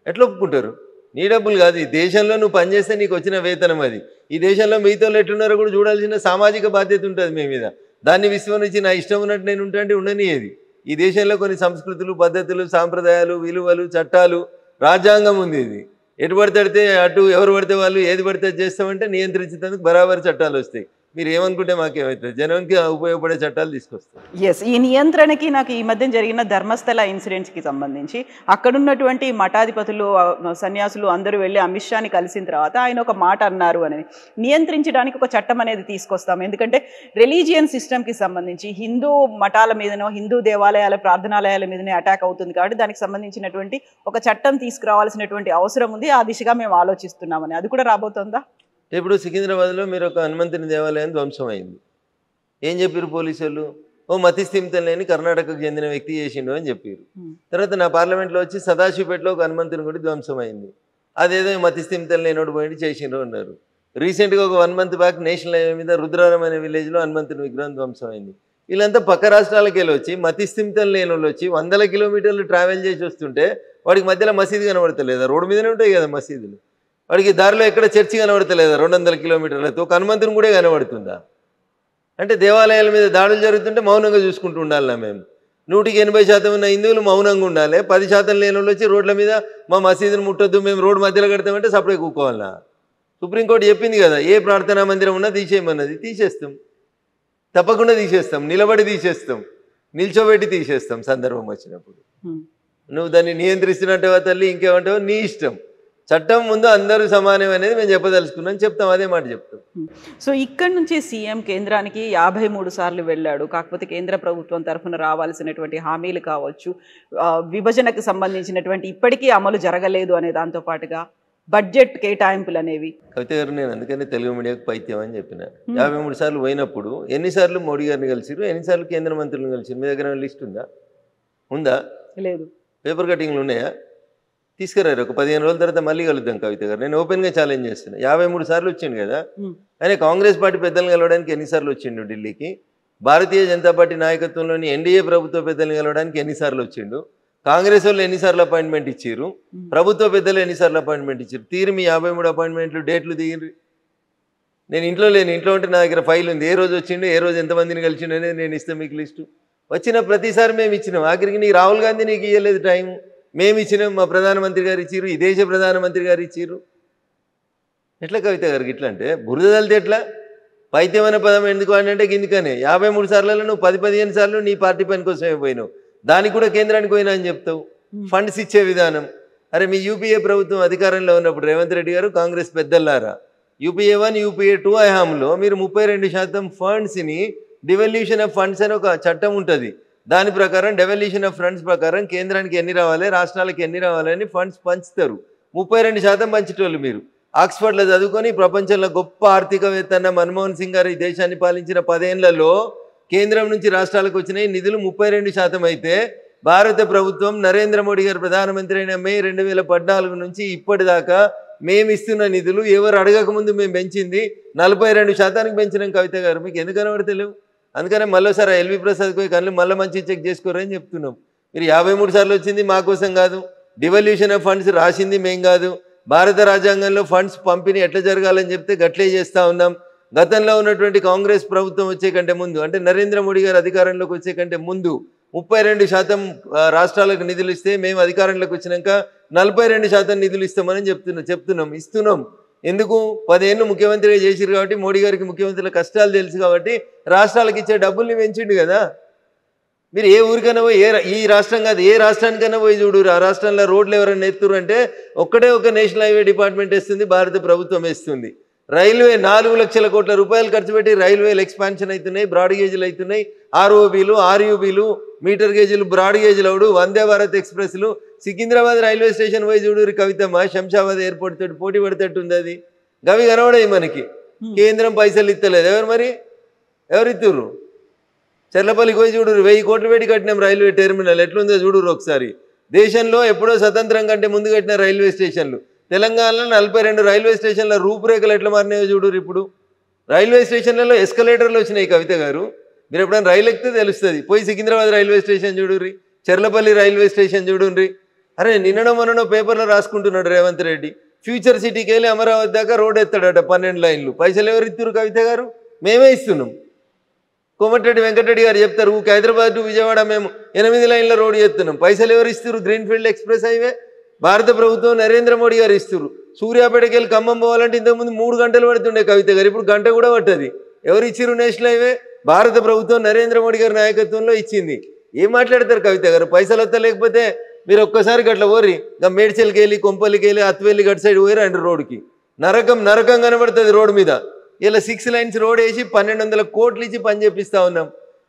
ఎట్లా ఒప్పుకుంటారు? నీ డబ్బులు కాదు, ఈ దేశంలో నువ్వు పనిచేస్తే నీకు వచ్చిన వేతనం అది. ఈ దేశంలో మిగతా ఎట్లున్నారో కూడా చూడాల్సిన సామాజిక బాధ్యత ఉంటుంది మీ మీద. దాన్ని విస్మరించి నా ఇష్టం ఉన్నట్టు నేను ఉంటా అంటే ఉండనియేది. ఈ దేశంలో కొన్ని సంస్కృతులు, పద్ధతులు, సాంప్రదాయాలు, విలువలు, చట్టాలు, రాజ్యాంగం ఉంది. ఇది ఎటు పడితే అటు ఎవరు పడితే వాళ్ళు ఏది పడితే చేస్తామంటే నియంత్రించేందుకు బరాబరి చట్టాలు వస్తాయి. మీరు ఏమనుకుంటే మాకేమవుతుంది? జనానికి ఉపయోగపడే చట్టాలు తీసుకొస్తాం. ఎస్, ఈ నియంత్రణకి నాకు ఈ మధ్య జరిగిన ధర్మస్థల ఇన్సిడెంట్స్కి సంబంధించి అక్కడున్నటువంటి మఠాధిపతులు, సన్యాసులు అందరూ వెళ్ళి అమిత్ షాని కలిసిన తర్వాత ఆయన ఒక మాట అన్నారు అని, నియంత్రించడానికి ఒక చట్టం అనేది తీసుకొస్తాం. ఎందుకంటే రిలీజియన్ సిస్టమ్కి సంబంధించి హిందూ మఠాల మీదనో, హిందూ దేవాలయాల ప్రార్థనాలయాల మీదనే అటాక్ అవుతుంది కాబట్టి దానికి సంబంధించినటువంటి ఒక చట్టం తీసుకురావాల్సినటువంటి అవసరం ఉంది. ఆ దిశగా మేము ఆలోచిస్తున్నామని. అది కూడా రాబోతుందా? ఇప్పుడు సికింద్రాబాద్లో మీరు ఒక హనుమంతుని దేవాలయం ధ్వంసం అయింది. ఏం చెప్పారు పోలీసు వాళ్ళు? ఓ మతిస్థిమితం లేని కర్ణాటకకు చెందిన వ్యక్తి చేసిండు అని చెప్పారు. తర్వాత నా పార్లమెంట్లో వచ్చి సదాశివపేటలో ఒక హనుమంతుని గుడి ధ్వంసం అయింది. అదేదో మతిస్థిమితం లేనోడు పోయింది చేసిండ్రు అన్నారు. రీసెంట్గా ఒక 1 month బ్యాక్ నేషనల్ హైవే మీద రుద్రారం అనే విలేజ్లో హనుమంతుని విగ్రహం ధ్వంసం అయింది. వీళ్ళంతా పక్క రాష్ట్రాలకు వెళ్ళి వచ్చి మతిస్థిమితం లేని వాళ్ళు వచ్చి 100 kilometers ట్రావెల్ చేసి వస్తుంటే వాడికి మధ్యలో మసీదు కనబడతలేదా? రోడ్డు మీదనే ఉంటాయి కదా మసీదులు. వాడికి దారిలో ఎక్కడ చర్చి కనబడతలేదా? 200 kilometers ఒక హనుమంతుని కూడా కనబడుతుందా? అంటే దేవాలయాల మీద దాడులు జరుగుతుంటే మౌనంగా చూసుకుంటూ ఉండాలి. మేము 100% ఉన్న హిందువులు మౌనంగా ఉండాలి. 10% లేని వాళ్ళు వచ్చి రోడ్ల మీద మా మసీదును ముట్టొద్దు, మేము రోడ్డు మధ్యలో కడతామంటే సపరేట్ కూకోవాలన్నా? సుప్రీంకోర్టు చెప్పింది కదా, ఏ ప్రార్థనా మందిరం ఉన్నా తీసేయమన్నది. తీసేస్తాం, తప్పకుండా తీసేస్తాం, నిలబడి తీసేస్తాం, నిల్చోబెట్టి తీసేస్తాం సందర్భం వచ్చినప్పుడు. నువ్వు దాన్ని నియంత్రిస్తున్నట్టు తల్లి ఇంకేమంటావు నీ ఇష్టం. చట్టం ముందు అందరూ సమానం అనేది మేము చెప్పదలుచుకున్నాం, చెప్తాం, అదే మాట చెప్తాం. సో ఇక్కడ నుంచి సీఎం కేంద్రానికి 53 సార్లు వెళ్ళాడు. కాకపోతే కేంద్ర ప్రభుత్వం తరఫున రావాల్సినటువంటి హామీలు కావచ్చు, విభజనకు సంబంధించినటువంటి ఇప్పటికీ అమలు జరగలేదు అనే దాంతో పాటుగా బడ్జెట్ కేటాయింపులు అనేవి. కవిత గారు, నేను అందుకని తెలుగు మీడియాకు పైత్యం అని చెప్పిన. 53 సార్లు పోయినప్పుడు ఎన్నిసార్లు మోడీ గారిని కలిసిరు, ఎన్నిసార్లు కేంద్ర మంత్రులను కలిసిరు? మీ దగ్గర లిస్ట్ ఉందా? లేదు. పేపర్ కటింగ్లు ఉన్నాయా? తీసుకురారు. ఒక 15 రోజుల తర్వాత మళ్ళీ కలుద్దాం కవిత గారు. నేను ఓపెన్గా ఛాలెంజ్ చేస్తున్నా. 53 సార్లు వచ్చిండు కదా ఆయన. కాంగ్రెస్ పార్టీ పెద్దలను కలవడానికి ఎన్నిసార్లు వచ్చిండు ఢిల్లీకి? భారతీయ జనతా పార్టీ నాయకత్వంలోని ఎన్డీఏ ప్రభుత్వ పెద్దలను కలవడానికి ఎన్నిసార్లు వచ్చిండు? కాంగ్రెస్ వాళ్ళు ఎన్నిసార్లు అపాయింట్మెంట్ ఇచ్చారు? ప్రభుత్వ పెద్దలు ఎన్నిసార్లు అపాయింట్మెంట్ ఇచ్చారు? తీరు మీ 53 అపాయింట్మెంట్లు డేట్లు దిగిరు. నేను ఇంట్లో లేను, ఇంట్లో ఉంటే నా దగ్గర ఫైల్ ఉంది. ఏ రోజు వచ్చిండు, ఏ రోజు ఎంతమందిని కలిసిండు అనేది నేను ఇస్తాను మీకు లిస్టు. వచ్చిన ప్రతిసారి మేము ఇచ్చినాం. ఆఖరికి నీకు రాహుల్ గాంధీ నీకు ఇవ్వలేదు టైం, మేము ఇచ్చినాం. మా ప్రధానమంత్రి గారు ఇచ్చిర్రు, ఈ దేశ ప్రధానమంత్రి గారు ఇచ్చిర్రు. ఎట్లా కవిత గారికి ఇట్లా అంటే బురద తలితే ఎట్లా? పైత్యం అనే పదం ఎందుకు అంటే గిందుకనే 53 సార్లలో నువ్వు 10-15 సార్లు నీ పార్టీ పని కోసమే పోయినావు. దానికి కూడా కేంద్రానికి పోయినా అని చెప్తావు. ఫండ్స్ ఇచ్చే విధానం, అరే మీ యూపీఏ ప్రభుత్వం అధికారంలో ఉన్నప్పుడు రేవంత్ రెడ్డి గారు కాంగ్రెస్ పెద్దలారా యూపీఏ 1 యూపీఏ 2 హయాంలో మీరు 32% ఫండ్స్ని డివల్యూషన్ ఆఫ్ ఫండ్స్ అని ఒక చట్టం ఉంటుంది. దాని ప్రకారం డెవల్యూషన్ ఆఫ్ ఫండ్స్ ప్రకారం కేంద్రానికి ఎన్ని రావాలి, రాష్ట్రాలకు ఎన్ని రావాలని ఫండ్స్ పంచుతారు. 32% పంచేటోళ్ళు మీరు. ఆక్స్ఫర్డ్లో చదువుకొని ప్రపంచంలో గొప్ప ఆర్థికవేత్త అన్న మన్మోహన్ సింగ్ గారు ఈ దేశాన్ని పాలించిన 10 ఏళ్లలో కేంద్రం నుంచి రాష్ట్రాలకు వచ్చిన నిధులు 32% అయితే భారత ప్రభుత్వం నరేంద్ర మోడీ గారు ప్రధానమంత్రి అయిన మే 2014 నుంచి ఇప్పటిదాకా మేము ఇస్తున్న నిధులు ఎవరు అడగకముందు మేము పెంచింది 42%కి పెంచినాం. కవిత గారు మీకు ఎందుకు కనబడతలేవు? అందుకనే మళ్ళీసారి ఎల్వి ప్రసాద్ పోయి కళ్ళు మళ్ళీ మంచి చెక్ చేసుకోరని చెప్తున్నాం. మీరు 53 సార్లు వచ్చింది మా కోసం కాదు, డివల్యూషన్ ఆఫ్ ఫండ్స్ రాసింది మేం కాదు, భారత రాజ్యాంగంలో ఫండ్స్ పంపిణీ ఎట్లా జరగాలని చెప్తే గట్లే చేస్తూ ఉన్నాం. గతంలో ఉన్నటువంటి కాంగ్రెస్ ప్రభుత్వం వచ్చే కంటే ముందు, అంటే నరేంద్ర మోడీ గారు అధికారంలోకి వచ్చే కంటే ముందు 32% రాష్ట్రాలకు నిధులు ఇస్తే మేము అధికారంలోకి వచ్చినాక 42% నిధులు ఇస్తామని చెప్తున్నాం ఇస్తున్నాం. ఎందుకు? 10 ఏళ్ళు ముఖ్యమంత్రిగా చేసిరు కాబట్టి, మోడీ గారికి ముఖ్యమంత్రుల కష్టాలు తెలుసు కాబట్టి రాష్ట్రాలకు ఇచ్చే డబ్బుల్ని పెంచిండు కదా. మీరు ఏ ఊరికైనా పోయి ఈ రాష్ట్రం కాదు ఏ రాష్ట్రానికైనా పోయి చూడు, ఆ రాష్ట్రంలో రోడ్లు ఎవరైనా ఎత్తురు అంటే ఒక్కటే ఒక నేషనల్ హైవే డిపార్ట్మెంట్ వేస్తుంది, భారత ప్రభుత్వం వేస్తుంది. రైల్వే 4 లక్షల కోట్ల రూపాయలు ఖర్చు పెట్టి రైల్వేలు ఎక్స్పాన్షన్ అవుతున్నాయి, బ్రాడ్ గేజ్లు అవుతున్నాయి, ఆర్ఓబీలు ఆర్యూబీలు metre గేజీలు broad గేజ్లు అవుడు, Vande Bharat ఎక్స్ప్రెస్లు. Secunderabad railway station పోయి చూడు కవితమ్మ, శంషాబాద్ ఎయిర్పోర్ట్ తోటి పోటీ పడేటట్టు ఉంది. అది గవి కనబడాయి మనకి. కేంద్రం పైసలు ఇస్తలేదు. ఎవరు ఇస్తుర్రు? చెర్లపల్లికి పోయి చూడు, 1000 కోట్లు పెట్టి కట్టినాం రైల్వే టెర్మినల్, ఎట్లుందో చూడురు ఒకసారి. దేశంలో ఎప్పుడో స్వతంత్రం కంటే ముందు కట్టిన రైల్వే స్టేషన్లు. తెలంగాణలో 42 రైల్వే స్టేషన్ల రూపురేఖలు ఎట్లా మారినాయో చూడురు. ఇప్పుడు రైల్వే స్టేషన్లలో ఎస్కలేటర్లు వచ్చినాయి. కవిత గారు మీరు ఎప్పుడైనా రైలు ఎక్కితే తెలుస్తుంది. పోయి సికింద్రాబాద్ రైల్వే స్టేషన్ చూడుర్రి, చెర్లపల్లి రైల్వే స్టేషన్ చూడుర్రి. అరే నిన్ననో మొన్ననో పేపర్లో రాసుకుంటున్నాడు రేవంత్ రెడ్డి, ఫ్యూచర్ సిటీకి వెళ్ళి అమరావతి దాకా రోడ్ ఎత్తాడట 12 లైన్లు. పైసలు ఎవరు ఇస్తున్నారు? కవిత గారు మేమే ఇస్తున్నాం. కోమటిరెడ్డి వెంకటరెడ్డి గారు చెప్తారు, హైదరాబాద్ టు విజయవాడ మేము 8 లైన్ల రోడ్ చేస్తున్నాం. పైసలు ఎవరు ఇస్తారు? గ్రీన్ఫీల్డ్ ఎక్స్ప్రెస్ హైవే భారత ప్రభుత్వం నరేంద్ర మోడీ గారు ఇస్తారు. సూర్యాపేటకి వెళ్ళి ఖమ్మం పోవాలంటే ఇంతకుముందు 3 గంటలు పడుతుండే కవిత గారు, ఇప్పుడు గంట కూడా పట్టది. ఎవరు ఇచ్చిరు నేషనల్ హైవే? భారత ప్రభుత్వం నరేంద్ర మోడీ గారి నాయకత్వంలో ఇచ్చింది. ఏం మాట్లాడతారు కవిత గారు? పైసలు వస్తా లేకపోతే మీరు ఒక్కసారి గట్ల పోరి, ఇంకా మేడ్చల్కి వెళ్ళి కొంపల్లికి వెళ్ళి అత్వెల్లి గట్ సైడ్ పోయి రండి రోడ్డుకి. నరకం కనబడుతుంది రోడ్డు మీద. ఇలా 6 లైన్స్ రోడ్ వేసి 1200 కోట్లు ఇచ్చి పని చేపిస్తా ఉన్నాం.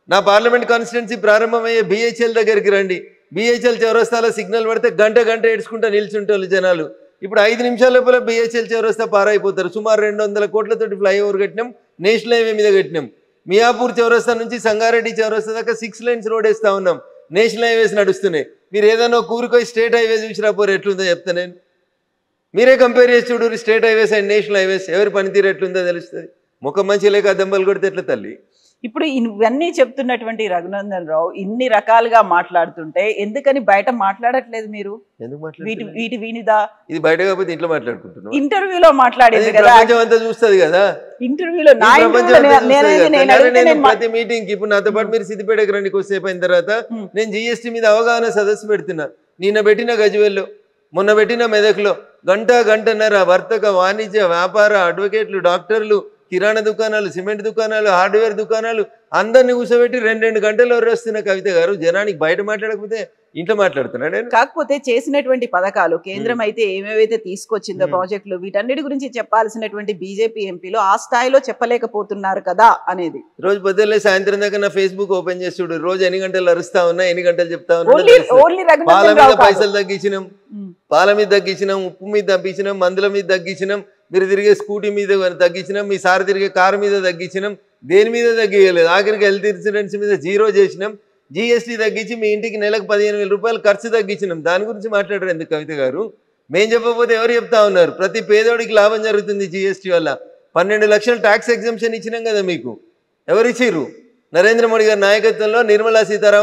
నా పార్లమెంట్ కాన్స్టిట్యున్సీ ప్రారంభమయ్యే బిహెచ్ఎల్ దగ్గరికి రండి. బిహెచ్ఎల్ చౌరస్తాలో సిగ్నల్ పడితే గంట ఏడ్చుకుంటా నిల్చుంటారు జనాలు. ఇప్పుడు 5 నిమిషాల లోపల బిహెచ్ఎల్ చౌరస్తా పారైపోతారు. సుమారు 200 కోట్లతోటి ఫ్లైఓవర్ కట్టినాం, నేషనల్ హైవే మీద కట్టినాం. మియాపూర్ చౌరస్తా నుంచి సంగారెడ్డి చౌరస్తా దాకా 6 లైన్స్ రోడ్ వేస్తా ఉన్నాం. నేషనల్ హైవేస్ నడుస్తున్నాయి. మీరు ఏదైనా కూరుకోయి స్టేట్ హైవేస్ చూసినా పోరు ఎట్లుందో చెప్తా నేను. మీరే కంపేర్ చేసి చూడు state highways and national highways, ఎవరి పనితీరు ఎట్లుందో తెలుస్తుంది. ముఖం మంచి లేక దెబ్బలు కొడితే ఎట్లా తల్లి? ఇప్పుడు ఇవన్నీ చెప్తున్నటువంటి రఘునందన్ రావు ఇన్ని రకాలుగా మాట్లాడుతుంటే ఎందుకని బయట మాట్లాడట్లేదు మీరు? వీటి వినిదా? ఇది బయట కాకపోతే ఇంట్లో మాట్లాడుకుంటున్నాం. ఇంటర్వ్యూలో మాట్లాడేది కదా, ప్రపంచం అంతా చూస్తుంది కదా. ఇంటర్వ్యూలో ప్రతి మీటింగ్ కి ఇప్పుడు నాతో పాటు మీరు సిద్దిపేటకి రండి, కొద్దిసేపు అయిన తర్వాత నేను జిఎస్టీ మీద అవగాహన సదస్సు పెడుతున్నా. నిన్న పెట్టిన గజ్వేల్లో, మొన్న పెట్టిన మెదక్లో గంటన్నర వర్తక వాణిజ్య వ్యాపార అడ్వకేట్లు, డాక్టర్లు, కిరాణా దుకాణాలు, సిమెంట్ దుకాణాలు, హార్డ్వేర్ దుకాణాలు అందరినీ కూర్చోబెట్టి 2 గంటలు వస్తున్న కవిత గారు జనానికి బయట మాట్లాడకపోతే ఇంట్లో మాట్లాడుతున్నాడు. కాకపోతే చేసినటువంటి పథకాలు కేంద్రం అయితే ఏమేవైతే తీసుకొచ్చిందో ప్రాజెక్టులు వీటన్నిటి గురించి చెప్పాల్సినటువంటి బీజేపీ ఎంపీలు ఆ స్థాయిలో చెప్పలేకపోతున్నారు కదా అనేది. రోజు పొద్దున్నే సాయంత్రం దాకా నా ఫేస్బుక్ ఓపెన్ చేసి చూడు, రోజు ఎన్ని గంటలు అరుస్తా ఉన్నా, ఎన్ని గంటలు చెప్తా ఉన్నా. పాల మీద పైసలు తగ్గించినాం, పాల మీద తగ్గించినాం, ఉప్పు మీద తగ్గించినాం, మందుల మీద తగ్గించినాం, మీరు తిరిగే స్కూటీ మీద తగ్గించినాం, మీ సార్ తిరిగే కారు మీద తగ్గించినాం, దేని మీద తగ్గియలేదు. ఆఖరికి హెల్త్ ఇన్సూరెన్స్ మీద 0 చేసినాం, జిఎస్టీ తగ్గించి మీ ఇంటికి నెలకు 15,000 రూపాయలు ఖర్చు తగ్గించినాం. దాని గురించి మాట్లాడారు ఎందుకు కవిత గారు? మేం చెప్పకపోతే ఎవరు చెప్తా ఉన్నారు? ప్రతి పేదోడికి లాభం జరుగుతుంది జిఎస్టీ వల్ల. 12 లక్షలు ట్యాక్స్ ఎగ్జంప్షన్ ఇచ్చినాం కదా మీకు. ఎవరిచ్చిర్రు? నరేంద్ర మోడీ గారి నాయకత్వంలో నిర్మలా సీతారామన్